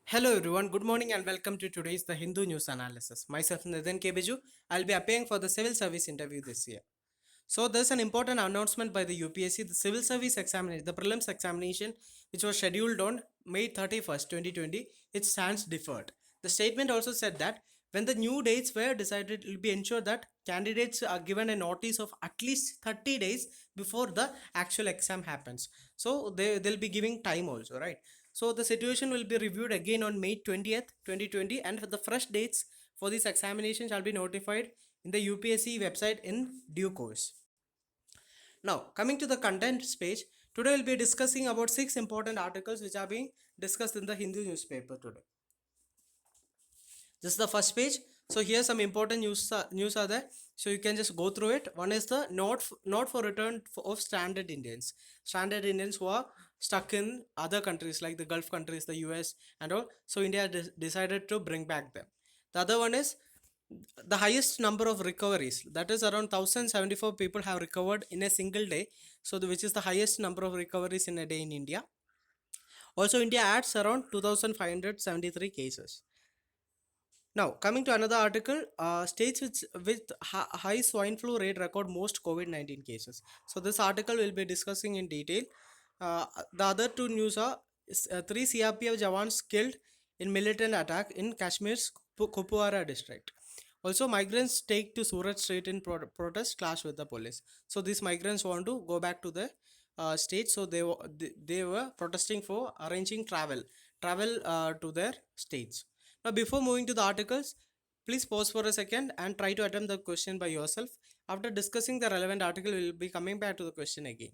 Hello everyone, good morning and welcome to today's The Hindu News Analysis. Myself Nitin K. Biju, I'll be appearing for the civil service interview this year. So there's an important announcement by the UPSC, the civil service examination, the prelims examination, which was scheduled on May 31st, 2020, it stands deferred. The statement also said that when the new dates were decided, it will be ensured that candidates are given a notice of at least 30 days before the actual exam happens. So they'll be giving time also, right? So the situation will be reviewed again on May 20th, 2020, and the fresh dates for this examination shall be notified in the UPSC website in due course. Now, coming to the contents page, today we'll be discussing about 6 important articles which are being discussed in the Hindu newspaper today. This is the first page. So here some important news are there. So you can just go through it. One is the not for return of stranded Indians. Stranded Indians who are stuck in other countries like the Gulf countries, the US and all. So India decided to bring back them. The other one is the highest number of recoveries, that is around 1074 people have recovered in a single day, so which is the highest number of recoveries in a day in India. Also India adds around 2573 cases. Now coming to another article, states with high swine flu rate record most COVID-19 cases. So this article will be discussing in detail. The other two news are three CRPF jawans killed in militant attack in Kashmir's Kupwara district. Also, migrants take to Surat Street in protest, clash with the police. So these migrants want to go back to the state. So they were protesting for arranging travel to their states. Now, before moving to the articles, please pause for a second and try to attempt the question by yourself. After discussing the relevant article, we will be coming back to the question again.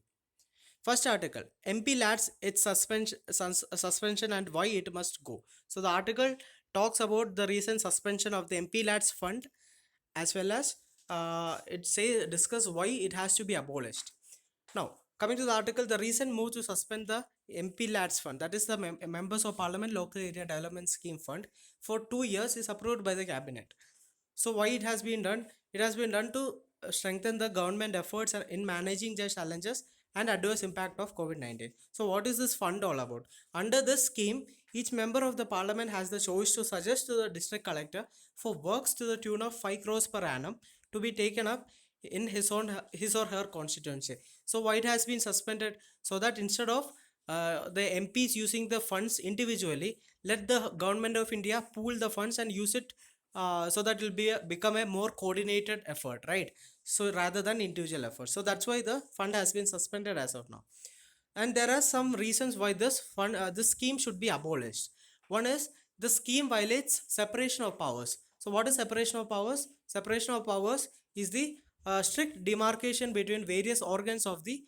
First article, MP lads its suspension and why it must go. So the article talks about the recent suspension of the MP lads fund, as well as discuss why it has to be abolished. Now coming to the article, the recent move to suspend the MP lads fund, that is the members of parliament local area development scheme fund, for 2 years is approved by the cabinet. So why it has been done? It has been done to strengthen the government efforts in managing the challenges and adverse impact of COVID-19. So what is this fund all about? Under this scheme, each member of the parliament has the choice to suggest to the district collector for works to the tune of 5 crores per annum to be taken up in his or her constituency. So why it has been suspended? So that instead of the MPs using the funds individually, let the government of India pool the funds and use it, so that will become a more coordinated effort, right? So rather than individual effort, so that's why the fund has been suspended as of now. And there are some reasons why this scheme should be abolished. One is the scheme violates separation of powers. So what is separation of powers? Separation of powers is the strict demarcation between various organs of the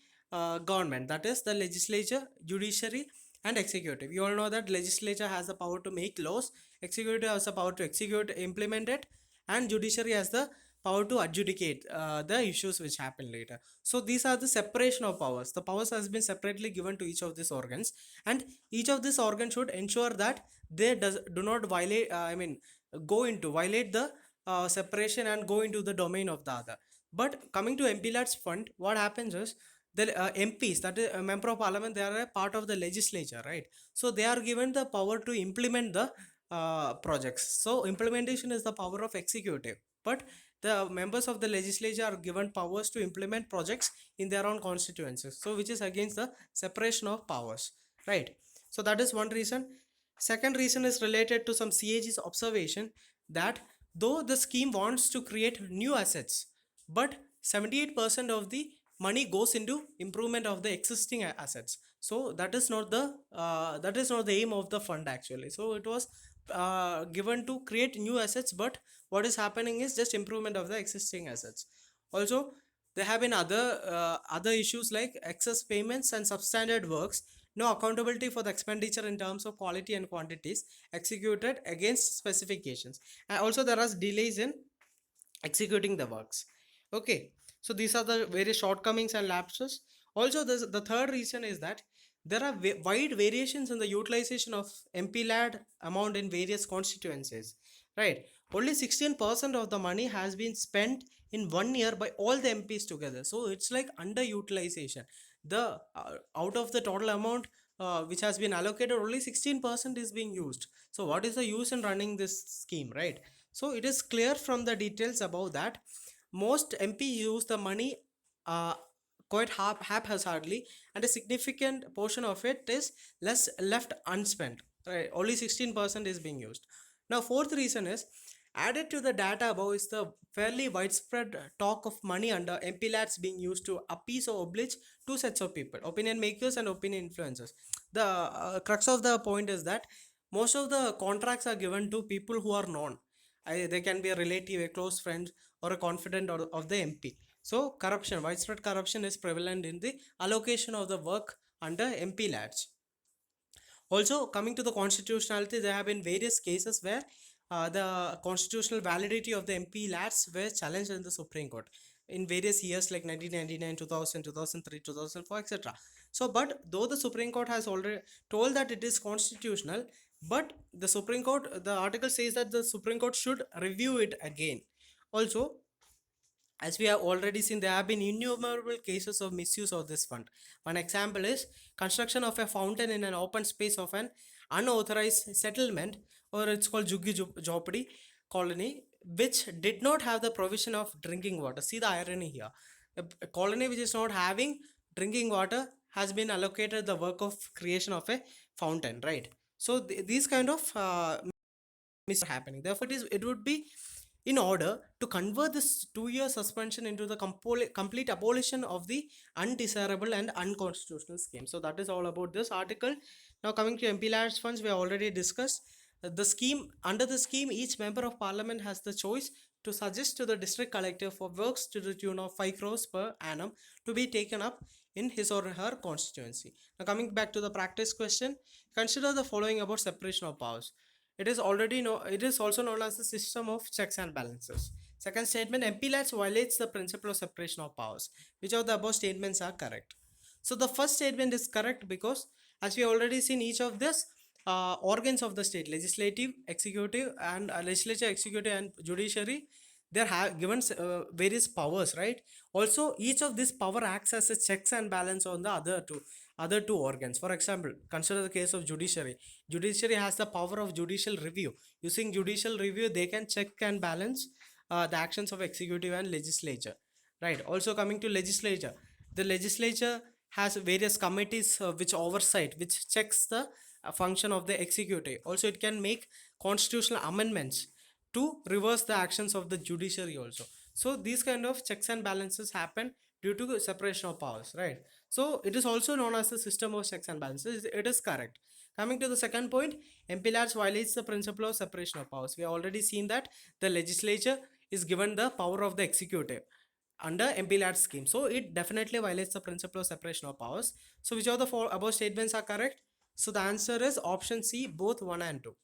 government, that is the legislature, judiciary and executive. You all know that legislature has the power to make laws, executive has the power to execute, implement it, and judiciary has the power to adjudicate the issues which happen later. So these are the separation of powers. The powers has been separately given to each of these organs, and each of these organs should ensure that they do not violate, violate the separation and go into the domain of the other. But coming to MPLAD's fund, what happens is the MPs, that is a member of parliament, they are a part of the legislature, right? So they are given the power to implement the projects. So implementation is the power of executive, but the members of the legislature are given powers to implement projects in their own constituencies, so which is against the separation of powers, right? So that is one reason. Second reason is related to some CAG's observation that though the scheme wants to create new assets, but 78% of the money goes into improvement of the existing assets. So that is not the aim of the fund actually. So it was given to create new assets, but what is happening is just improvement of the existing assets. Also there have been other issues like excess payments and substandard works, no accountability for the expenditure in terms of quality and quantities executed against specifications, and also there are delays in executing the works. Okay, so these are the various shortcomings and lapses. Also the third reason is that there are wide variations in the utilization of MPLAD amount in various constituencies, right? Only 16% of the money has been spent in 1 year by all the MPs together, so it's like underutilization. The out of the total amount which has been allocated, only 16% is being used. So what is the use in running this scheme, right? So it is clear from the details above that most MP use the money uh, quite haphazardly, and a significant portion of it is less left unspent, right? Only 16% is being used. Now fourth reason is added to the data above is the fairly widespread talk of money under MPLATs being used to appease or oblige two sets of people, opinion makers and opinion influencers. The crux of the point is that most of the contracts are given to people who are known. They can be a relative, a close friend, or a confidant of the MP. So corruption, widespread corruption is prevalent in the allocation of the work under MP lads. Also, coming to the constitutionality, there have been various cases where the constitutional validity of the MP lads were challenged in the Supreme Court in various years like 1999, 2000, 2003, 2004, etc. So, but though the Supreme Court has already told that it is constitutional, but the Supreme Court, the article says that the Supreme Court should review it again. Also, as we have already seen, there have been innumerable cases of misuse of this fund. One example is construction of a fountain in an open space of an unauthorized settlement, or it's called Juggi Jopadi colony, which did not have the provision of drinking water. See the irony here. A colony which is not having drinking water has been allocated the work of creation of a fountain, right? So these kind of misuse are happening. Therefore, it would be in order to convert this 2 year suspension into the complete abolition of the undesirable and unconstitutional scheme. So that is all about this article. Now coming to MP lads funds, we have already discussed the scheme. Under the scheme, each member of parliament has the choice to suggest to the district collector for works to the tune of 5 crores per annum to be taken up in his or her constituency. Now coming back to the practice question, consider the following about separation of powers. It is also known as the system of checks and balances. Second statement, MP lads violates the principle of separation of powers. Which of the above statements are correct? So the first statement is correct because as we already seen, each of this organs of the state, legislative, executive, and legislature, executive, and judiciary, they have given various powers, right? Also, each of this power acts as a checks and balance on the other two organs. For example, consider the case of judiciary. Judiciary has the power of judicial review. Using judicial review, they can check and balance the actions of executive and legislature, right? Also coming to legislature, the legislature has various committees which oversight, which checks the function of the executive. Also it can make constitutional amendments to reverse the actions of the judiciary also. So these kind of checks and balances happen due to separation of powers, right? So it is also known as the system of checks and balances. It is correct. Coming to the second point, MPLADS violates the principle of separation of powers. We have already seen that the legislature is given the power of the executive under MPLADS scheme. So it definitely violates the principle of separation of powers. So which of the four above statements are correct? So the answer is option C, both 1 and 2.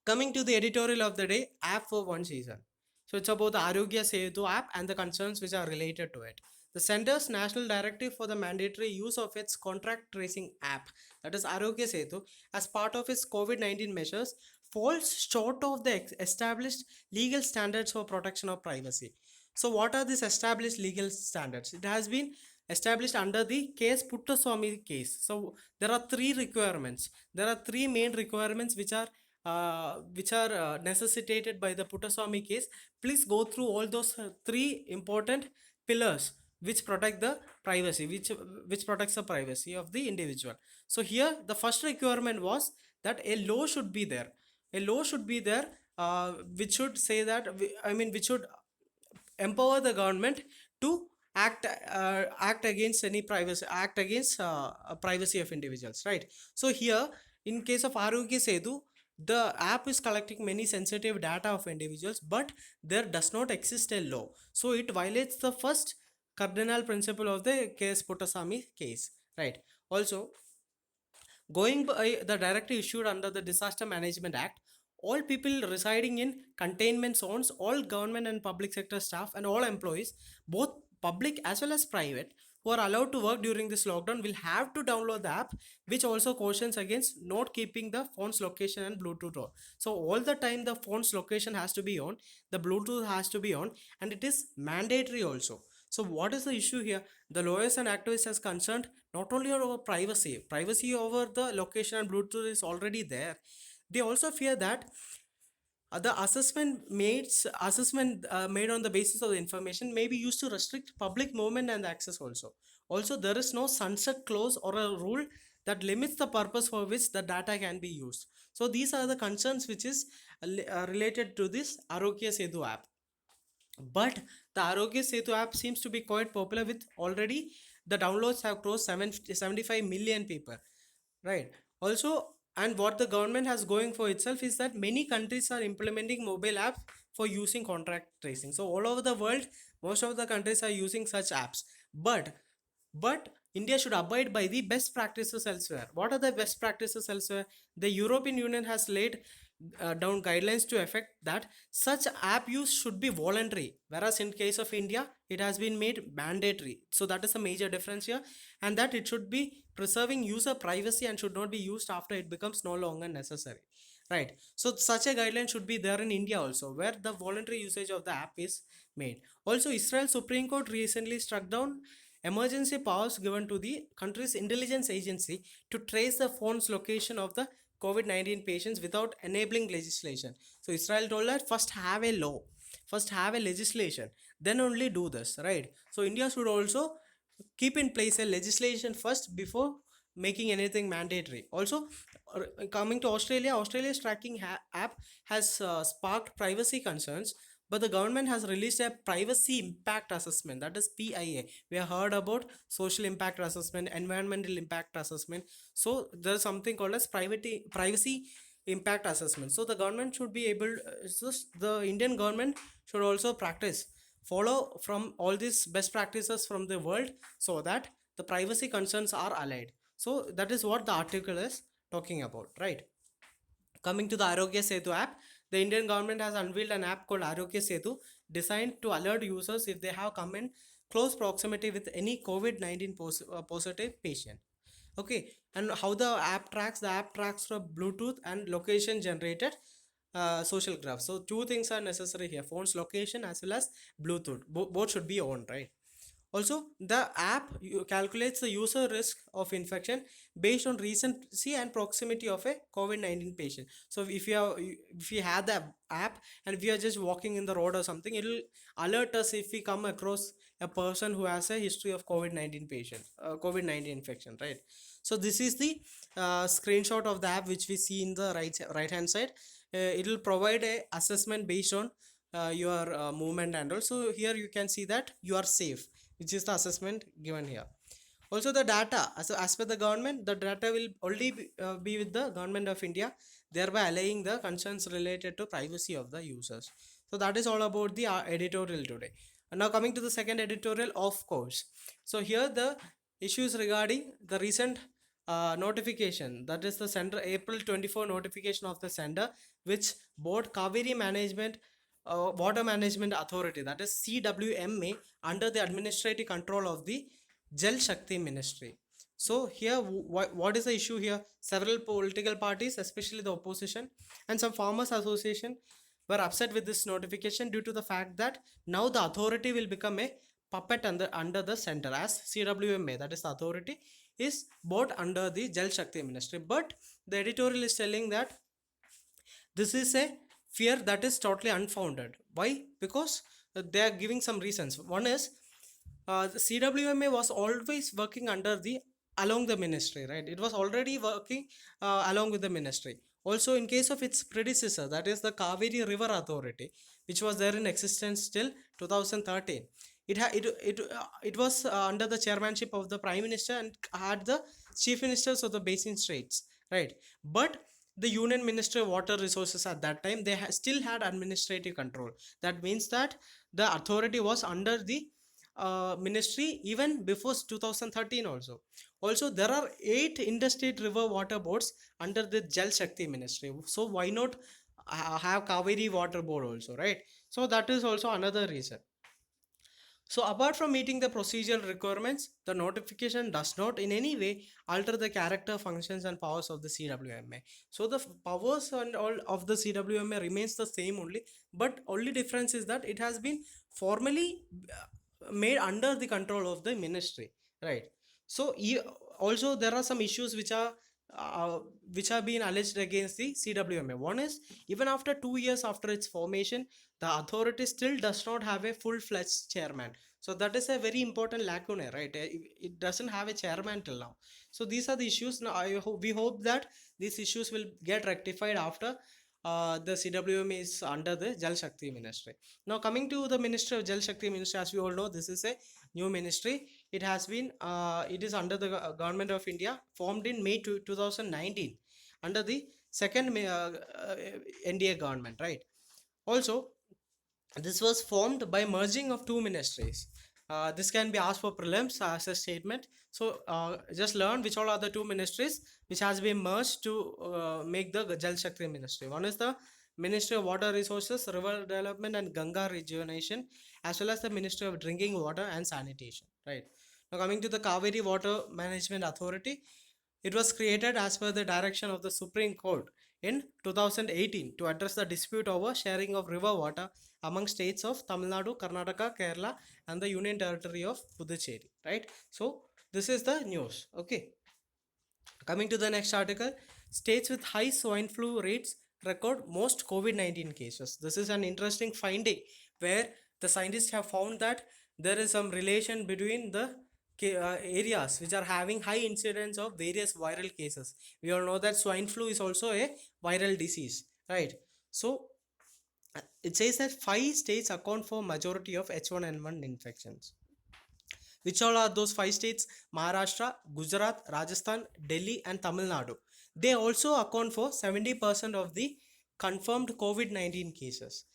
Coming to the editorial of the day, app for one season. So it's about the Arogya Setu app and the concerns which are related to it. The center's national directive for the mandatory use of its contract tracing app, that is Arogya Setu, as part of its COVID-19 measures, falls short of the established legal standards for protection of privacy. So what are these established legal standards? It has been established under the case Puttaswamy case. So there are three requirements. There are three main requirements which are necessitated by the Puttaswamy case. Please go through all those three important pillars which protect the privacy, which protects the privacy of the individual. So here the first requirement was that a law should be there. A law should be there which should say that which should empower the government to act against any privacy, act against privacy of individuals, right? So here in case of Arogya Setu, the app is collecting many sensitive data of individuals, but there does not exist a law, so it violates the first cardinal principle of the case Puttaswamy case, right? Also, going by the directive issued under the Disaster Management Act, all people residing in containment zones, all government and public sector staff, and all employees, both public as well as private, who are allowed to work during this lockdown will have to download the app, which also cautions against not keeping the phone's location and Bluetooth on. So all the time the phone's location has to be on, the Bluetooth has to be on, and it is mandatory also. So what is the issue here? The lawyers and activists has concerned not only over privacy over the location and Bluetooth is already there. They also fear that the assessment made on the basis of the information may be used to restrict public movement and access also. Also, there is no sunset clause or a rule that limits the purpose for which the data can be used. So these are the concerns which is related to this Arogya Setu app. But the Arogya Setu app seems to be quite popular with already the downloads have crossed 75 million people, right? Also, and what the government has going for itself is that many countries are implementing mobile apps for using contact tracing. So all over the world, most of the countries are using such apps. But India should abide by the best practices elsewhere. What are the best practices elsewhere? The European Union has laid down guidelines to effect that such app use should be voluntary, whereas in case of India, it has been made mandatory. So that is a major difference here, and that it should be preserving user privacy and should not be used after it becomes no longer necessary. Right. So such a guideline should be there in India also, where the voluntary usage of the app is made. Also, Israel Supreme Court recently struck down emergency powers given to the country's intelligence agency to trace the phone's location of the COVID-19 patients without enabling legislation. So Israel told that first have a law, first have a legislation, then only do this, right? So India should also keep in place a legislation first before making anything mandatory. Also, coming to Australia, Australia's tracking app has sparked privacy concerns, but the government has released a privacy impact assessment, that is PIA. We have heard about social impact assessment, environmental impact assessment. So there is something called as privacy impact assessment. So the government should be able, the Indian government should also follow from all these best practices from the world so that the privacy concerns are allied. So that is what the article is talking about, right? Coming to the Arogya Setu app, the Indian government has unveiled an app called Arogya Setu designed to alert users if they have come in close proximity with any COVID-19 positive patient. Okay, and how the app tracks? The app tracks from Bluetooth and location generated social graph. So two things are necessary here: phone's location as well as Bluetooth. Both should be on, right? Also, the app calculates the user risk of infection based on recency and proximity of a COVID-19 patient. So if you have the app and if we are just walking in the road or something, it will alert us if we come across a person who has a history of COVID-19 infection, right? So this is the screenshot of the app which we see in the right hand side. It will provide a assessment based on your movement, and also here you can see that you are safe, which is the assessment given here. Also, the data, as per the government, the data will only be with the government of India, thereby allaying the concerns related to privacy of the users. So that is all about the editorial today. And now coming to the second editorial, of course. So here the issues regarding the recent notification, that is the center April 24 notification of the sender, which board Kaveri Management Water Management Authority, that is CWMA, under the administrative control of the Jal Shakti Ministry. So here, what is the issue here? Several political parties, especially the opposition and some farmers association, were upset with this notification due to the fact that now the authority will become a puppet under the center, as CWMA, that is the authority, is brought under the Jal Shakti Ministry. But the editorial is telling that this is a fear that is totally unfounded. Why? Because they are giving some reasons. One is the CWMA was always working along the ministry, right? It was already working along with the ministry. Also, in case of its predecessor, that is the Kaveri River Authority, which was there in existence till 2013. It was under the chairmanship of the Prime Minister and had the chief ministers of the basin states, right? But the Union Ministry of Water Resources at that time, they still had administrative control. That means that the authority was under the ministry even before 2013 also. Also, there are 8 interstate river water boards under the Jal Shakti Ministry. So why not have Kaveri Water Board also, right? So that is also another reason. So apart from meeting the procedural requirements, the notification does not in any way alter the character, functions and powers of the CWMA. So the powers and all of the CWMA remains the same only, but only difference is that it has been formally made under the control of the ministry, right? So also there are some issues uh, which are being alleged against the CWMA. One is, even after 2 years after its formation, the authority still does not have a full-fledged chairman. So that is a very important lacuna, right? It doesn't have a chairman till now. So these are the issues. Now we hope that these issues will get rectified after the CWM is under the Jal Shakti ministry. Now coming to the Ministry of Jal Shakti ministry, as we all know, this is a new ministry. It has been it is under the government of India, formed in May 2019 under the second NDA government, right? Also, this was formed by merging of two ministries. This can be asked for prelims as a statement. So just learn which all are the two ministries which has been merged to make the Jal Shakti ministry. One is the Ministry of Water Resources, River Development and Ganga Rejuvenation, as well as the Ministry of Drinking Water and Sanitation. Right. Now coming to the Kaveri Water Management Authority, it was created as per the direction of the Supreme Court in 2018 to address the dispute over sharing of river water among states of Tamil Nadu, Karnataka, Kerala, and the Union Territory of Puducherry. Right. So this is the news. Okay. Coming to the next article, states with high swine flu rates record most COVID-19 cases. This is an interesting finding where the scientists have found that there is some relation between the areas which are having high incidence of various viral cases. We all know that swine flu is also a viral disease, right? So it says that 5 states account for majority of H1N1 infections. Which all are those 5 states? Maharashtra, Gujarat, Rajasthan, Delhi, and Tamil Nadu. They also account for 70% of the confirmed COVID-19 cases,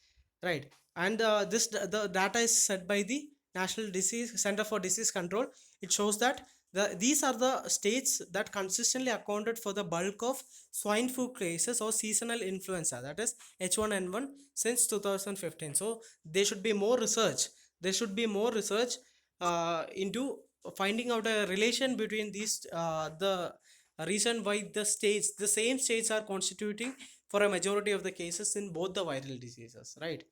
right? And the data is set by the National Disease Center for Disease Control. It shows that these are the states that consistently accounted for the bulk of swine flu cases or seasonal influenza, that is H1N1, since 2015. So there should be more research. There should be more research into finding out a relation between these the reason why the same states are constituting for a majority of the cases in both the viral diseases, right?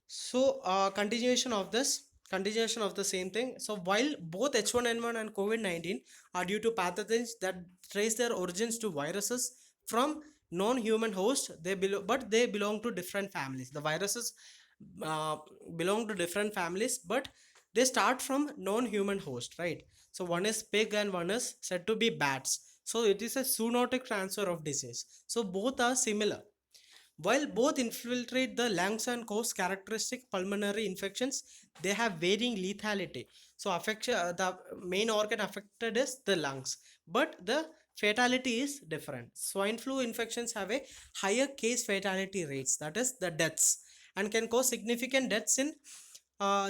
So continuation of the same thing. So while both H1N1 and COVID-19 are due to pathogens that trace their origins to viruses from non-human hosts, they belong to different families. The viruses uh, belong to different families, but they start from non-human host, right? So one is pig and one is said to be bats. So it is a zoonotic transfer of disease. So both are similar. While both infiltrate the lungs and cause characteristic pulmonary infections, they have varying lethality. So the main organ affected is the lungs, but the fatality is different. Swine flu infections have a higher case fatality rates, that is the deaths, and can cause significant deaths in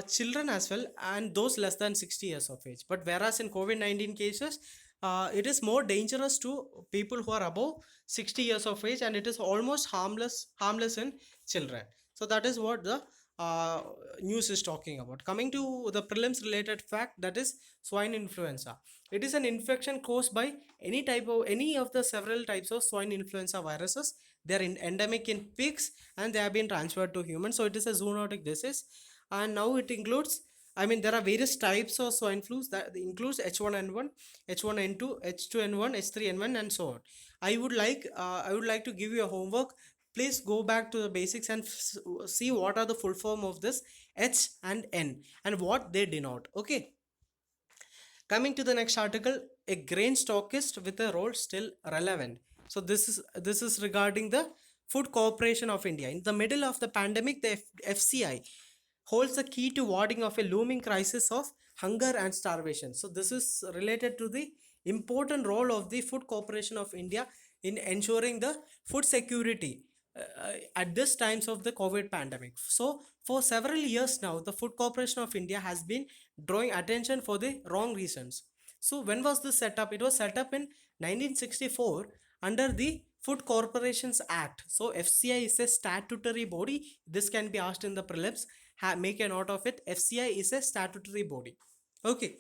children as well, and those less than 60 years of age. But whereas in COVID-19 cases, it is more dangerous to people who are above 60 years of age, and it is almost harmless in children. So that is what the uh, news is talking about. Coming to the prelims related fact, that is swine influenza. It is an infection caused by any of the several types of swine influenza viruses. They are endemic in pigs and they have been transferred to humans. So it is a zoonotic disease, and now it includes, I mean, there are various types of swine flus that includes H1N1, H1N2, H2N1, H3N1, and so on. I would like to give you a homework. Please go back to the basics and see what are the full form of this H and N and what they denote. Okay. Coming to the next article, a grain stockist with a role still relevant. So this is regarding the Food Corporation of India. In the middle of the pandemic, the FCI holds the key to warding off a looming crisis of hunger and starvation. So this is related to the important role of the Food Corporation of India in ensuring the food security at this times of the COVID pandemic. So for several years now, the Food Corporation of India has been drawing attention for the wrong reasons. So when was this set up? It was set up in 1964 under the Food Corporations Act. So FCI is a statutory body. This can be asked in the prelims. Make a note of it. FCI is a statutory body. Okay.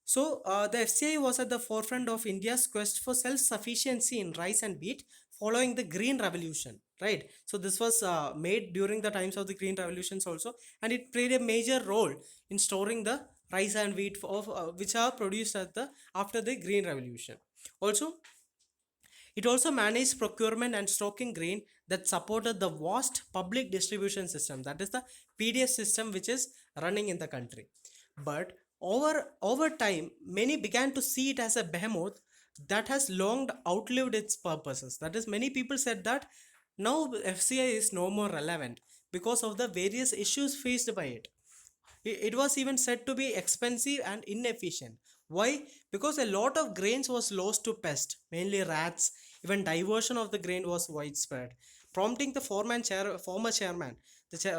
So the FCI was at the forefront of India's quest for self-sufficiency in rice and wheat following the Green Revolution. right? So this was made during the times of the green revolutions also, and it played a major role in storing the rice and wheat of which are produced at the after the green revolution. Also, it also managed procurement and stocking grain that supported the vast public distribution system, that is the PDS system, which is running in the country. But over time, many began to see it as a behemoth that has long outlived its purposes. That is, many people said that now FCI is no more relevant because of the various issues faced by it. It was even said to be expensive and inefficient. Why? Because a lot of grains was lost to pest, mainly rats. Even diversion of the grain was widespread, prompting the former chairman.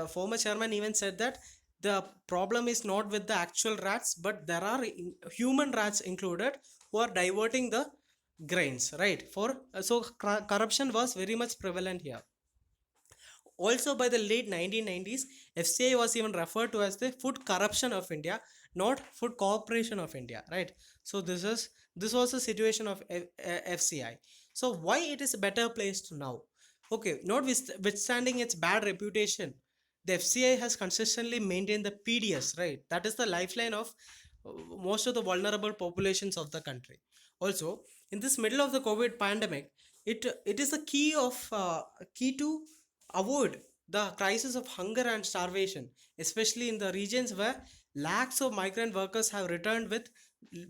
Former chairman even said that the problem is not with the actual rats, but there are human rats included who are diverting the grains, right? Corruption was very much prevalent here. Also, by the late 1990s, FCI was even referred to as the Food Corruption of India, not Food Corporation of India, right? So this was the situation of FCI. So why it is better placed now? Okay, notwithstanding its bad reputation, the FCI has consistently maintained the PDS, right? That is the lifeline of most of the vulnerable populations of the country. Also, in this middle of the COVID pandemic, it is the key to avoid the crisis of hunger and starvation, especially in the regions where lakhs of migrant workers have returned with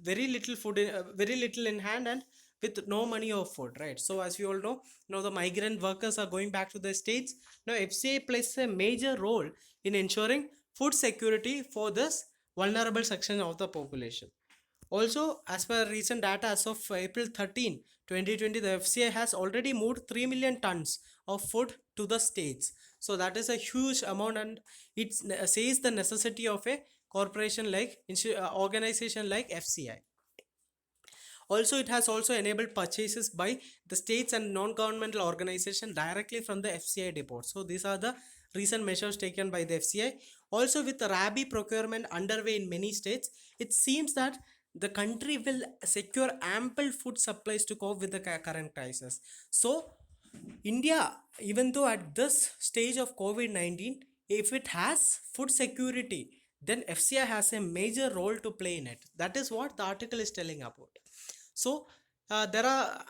very little in hand and with no money or food, right? So as we all know, now the migrant workers are going back to their states. Now FCA plays a major role in ensuring food security for this vulnerable section of the population. Also, as per recent data as of April 13, 2020, the FCI has already moved 3 million tons of food to the states. So that is a huge amount, and it says the necessity of a corporation like organization like FCI. Also, it has also enabled purchases by the states and non-governmental organizations directly from the FCI depots. So these are the recent measures taken by the FCI. Also, with the Rabi procurement underway in many states, it seems that the country will secure ample food supplies to cope with the current crisis. So India, even though at this stage of COVID 19, if it has food security, then FCI has a major role to play in it. That is what the article is telling about. So there are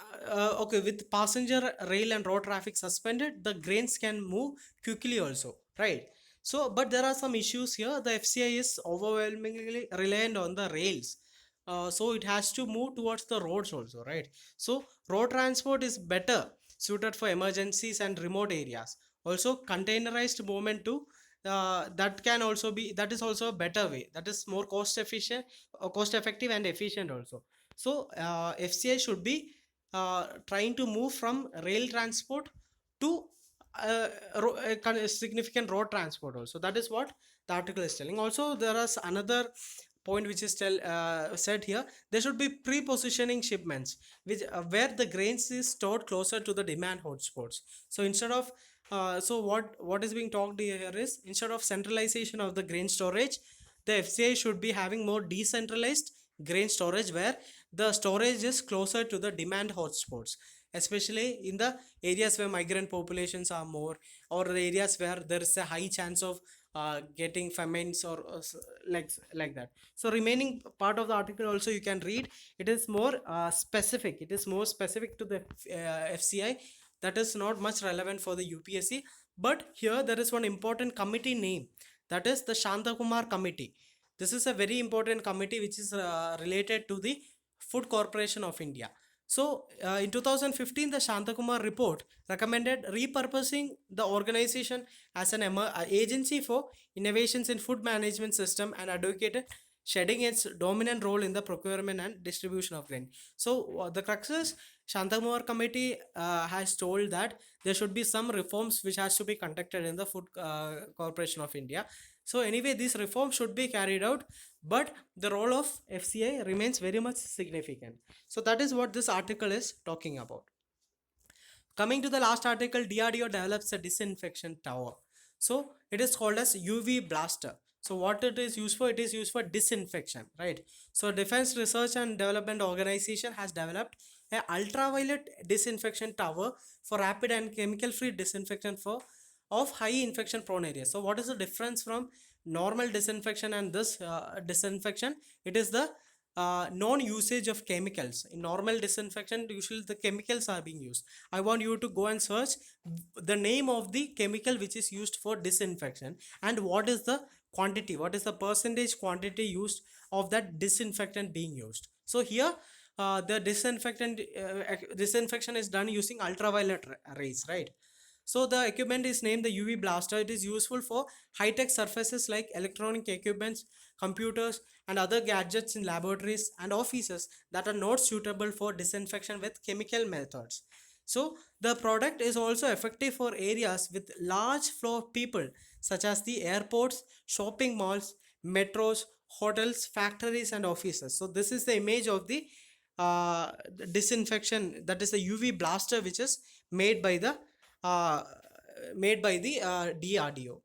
okay, with passenger rail and road traffic suspended, the grains can move quickly also, right? So but there are some issues here. The FCI is overwhelmingly reliant on the rails, so it has to move towards the roads also, right? So road transport is better suited for emergencies and remote areas. Also containerized movement too, that is also a better way, that is more cost effective and efficient also. So FCI should be trying to move from rail transport to significant road transport also. That is what the article is telling. Also, there is another point which is said here. There should be pre-positioning shipments, which where the grains is stored closer to the demand hotspots. So instead of what is being talked here is, instead of centralization of the grain storage, the FCI should be having more decentralized grain storage, where the storage is closer to the demand hotspots, especially in the areas where migrant populations are more, or the areas where there is a high chance of getting famines or like that. So remaining part of the article also you can read. It is more specific, it is more specific to the FCI, that is not much relevant for the UPSC. But here there is one important committee name, that is the Shantakumar committee. This is a very important committee which is related to the Food Corporation of India. So, in 2015, the Shantakumar report recommended repurposing the organization as an agency for innovations in food management system, and advocated shedding its dominant role in the procurement and distribution of grain. So, the crux is, Shantakumar committee has told that there should be some reforms which has to be conducted in the Food Corporation of India. So anyway, these reforms should be carried out, but the role of FCI remains very much significant. So that is what this article is talking about. Coming to the last article, DRDO develops a disinfection tower. So it is called as UV blaster. So what it is used for? It is used for disinfection, right? So Defense Research and Development Organization has developed a ultraviolet disinfection tower for rapid and chemical free disinfection for of high infection prone areas. So what is the difference from normal disinfection and this disinfection? It is the non-usage of chemicals. In normal disinfection, usually the chemicals are being used. I want you to go and search the name of the chemical which is used for disinfection and what is the quantity, what is the percentage quantity used of that disinfectant being used. So here the disinfection is done using ultraviolet rays, right? So the equipment is named the UV blaster. It is useful for high-tech surfaces like electronic equipments, computers, and other gadgets in laboratories and offices that are not suitable for disinfection with chemical methods. So the product is also effective for areas with large flow of people, such as the airports, shopping malls, metros, hotels, factories, and offices. So this is the image of the disinfection, that is the UV blaster, which is made by the uh, DRDO.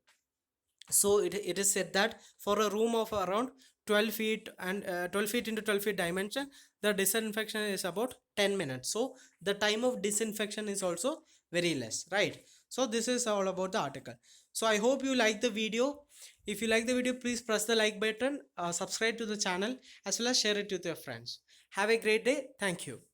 So it is said that for a room of around 12 feet and 12 feet into 12 feet dimension, the disinfection is about 10 minutes. So the time of disinfection is also very less, right? So this is all about the article. So I hope you like the video. If you like the video, please press the like button, subscribe to the channel, as well as share it with your friends. Have a great day. Thank you.